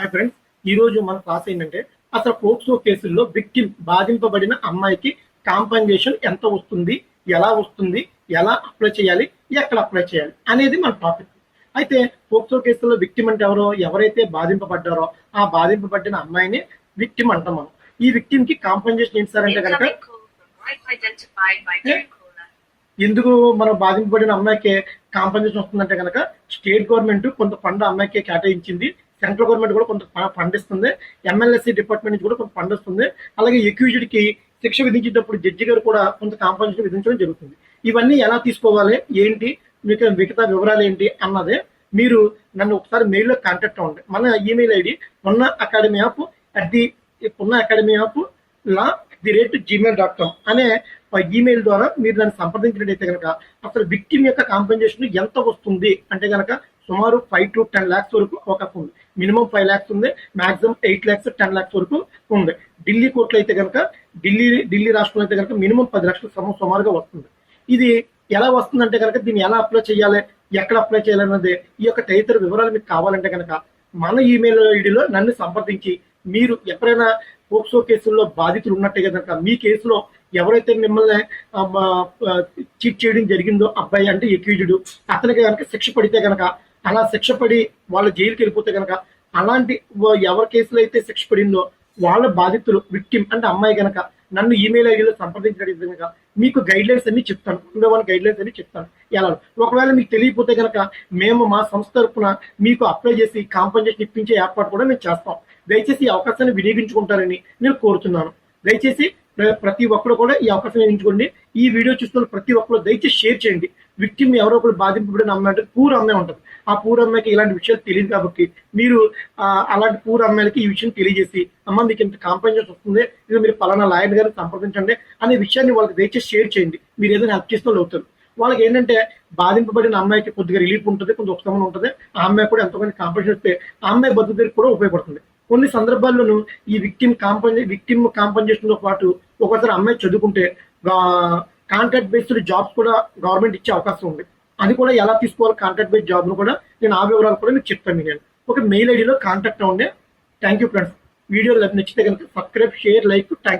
Hi friends, ఈ రోజు మన క్లాస్ ఏంటంటే అసలు పోక్సో కేసుల్లో విక్టిమ్ బాధింపబడిన అమ్మాయికి కాంపన్సేషన్ ఎంత వస్తుంది, ఎలా వస్తుంది, ఎలా అప్లై చేయాలి, ఎక్కడ అప్లై చేయాలి అనేది మన టాపిక్. అయితే పోక్సో కేసుల్లో విక్టిమ్ అంటే ఎవరైతే బాధింపబడ్డారో ఆ బాధింపబడిన అమ్మాయిని విక్టిమ్ అంటాం మనం. ఈ విక్టిమ్ కి కాంపన్సేషన్ ఏంటి సార్ అంటే కనుక ఎందుకు మనం బాధింపబడిన అమ్మాయికి కాంపన్సేషన్ వస్తుందంటే కనుక స్టేట్ గవర్నమెంట్ కొంత ఫండ్ అమ్మాయికి కేటాయించింది, సెంట్రల్ గవర్నమెంట్ కూడా కొంత ఫండ్ ఇస్తుంది, MLSC డిపార్ట్మెంట్ నుంచి కూడా కొంత ఫండ్ వస్తుంది. అలాగే అక్యూజ్డ్ కి శిక్ష విధించేటప్పుడు జడ్జి గారు కూడా కొంత కాంపన్సేషన్ విధించడం జరుగుతుంది. ఇవన్నీ ఎలా తీసుకోవాలి, ఏంటి, మిగతా వివరాలు ఏంటి అన్నదే మీరు నన్ను ఒకసారి మెయిల్లో కాంటాక్ట్ అవ్వండి. మన ఈమెయిల్ ఐడి punnaacademyaf@gmail.com అనే ఈమెయిల్ ద్వారా మీరు నన్ను సంప్రదించినట్టయితే కనుక అసలు విక్టిమ్ యొక్క కాంపన్సేషన్ ఎంత వస్తుంది అంటే కనుక సుమారు 5 to 10 lakhs వరకు అవకాశం ఉంది. మినిమం 5 lakhs ఉంది, మాక్సిమం 8 lakhs 10 lakhs వరకు ఉంది. ఢిల్లీ కోర్టులో అయితే కనుక ఢిల్లీ రాష్ట్రంలో అయితే కనుక మినిమం 10 లక్షలు సుమారుగా వస్తుంది. ఇది ఎలా వస్తుందంటే కనుక దీన్ని ఎలా అప్లై చేయాలి, ఎక్కడ అప్లై చేయాలన్నది ఈ యొక్క తదితర వివరాలు మీకు కావాలంటే కనుక మన ఈమెయిల్ ఐడిలో నన్ను సంప్రదించి మీరు ఎప్పుడైనా పోక్సో కేసుల్లో బాధితులు ఉన్నట్టే కనుక మీ కేసులో ఎవరైతే మిమ్మల్ని చీట్ చేయడం జరిగిందో అబ్బాయి అంటే అక్యూజ్డ్ అతనికి కనుక శిక్ష పడితే కనుక అలా శిక్ష పడి వాళ్ళ జైలుకి వెళ్ళిపోతే కనుక అలాంటి ఎవరి కేసులో అయితే శిక్ష పడిందో వాళ్ళ బాధితులు విక్టిమ్ అంటే అమ్మాయి కనుక నన్ను ఈమెయిల్ ఐడిలో సంప్రదించడం కనుక మీకు గైడ్లైన్స్ అన్ని చెప్తాను, 1 గైడ్లైన్స్ అన్ని చెప్తాను ఎలా. ఒకవేళ మీకు తెలియకపోతే కనుక మేము మా సంస్థ తరఫున మీకు అప్లై చేసి కాంపన్సేషన్ ఇప్పించే ఏర్పాటు కూడా మేము చేస్తాం. దయచేసి ఈ అవకాశాన్ని వినియోగించుకుంటారని నేను కోరుతున్నాను. దయచేసి ప్రతి ఒక్కరు కూడా ఈ అవకాశం వినియోగించుకోండి. ఈ వీడియో చూస్తున్న ప్రతి ఒక్కరు దయచేసి షేర్ చేయండి. విక్టిమ్ ఎవరో ఒకరు బాధింపబడిన అమ్మాయి అంటే పూర్ అమ్మాయి ఉంటుంది. ఆ పూర్ అమ్మాయికి ఇలాంటి విషయాలు తెలియదు కాబట్టి మీరు అలాంటి పూర్ అమ్మాయిలకి ఈ విషయం తెలియజేసి అమ్మ మీకు ఇంత కాంపన్సేషన్ వస్తుంది, ఇది మీరు పలానా లాయర్ గారిని సంప్రదించండి అనే విషయాన్ని వాళ్ళకి దయచేసి షేర్ చేయండి. మీరు ఏదైనా హెల్ప్ చేసిన వాళ్ళు అవుతారు. వాళ్ళకి ఏంటంటే బాధింపబడిన అమ్మాయికి కొద్దిగా రిలీఫ్ ఉంటుంది, కొంచెం ఉపశమనం ఉంటుంది. ఆ అమ్మాయి కూడా ఎంతోమంది కాంపన్సేషన్ వస్తే ఆ అమ్మాయి బతుకు కూడా ఉపయోగపడుతుంది. కొన్ని సందర్భాల్లోనూ ఈ విక్టిమ్ కాంపన్సేషన్ తో పాటు ఒకసారి అమ్మాయి చదువుకుంటే కాంట్రాక్ట్ బేస్డ్ జాబ్స్ కూడా గవర్నమెంట్ ఇచ్చే అవకాశం ఉంది. అది కూడా ఎలా తీసుకోవాలి, కాంట్రాక్ట్ బేస్డ్ జాబ్ ను కూడా నేను ఆ వివరాలు కూడా మీకు చెప్తాను. నేను ఒక మెయిల్ ఐడిలో కాంటాక్ట్ అవ్వండి. Thank you friends. వీడియో నచ్చితే కనుక subscribe, share, like. Thank you.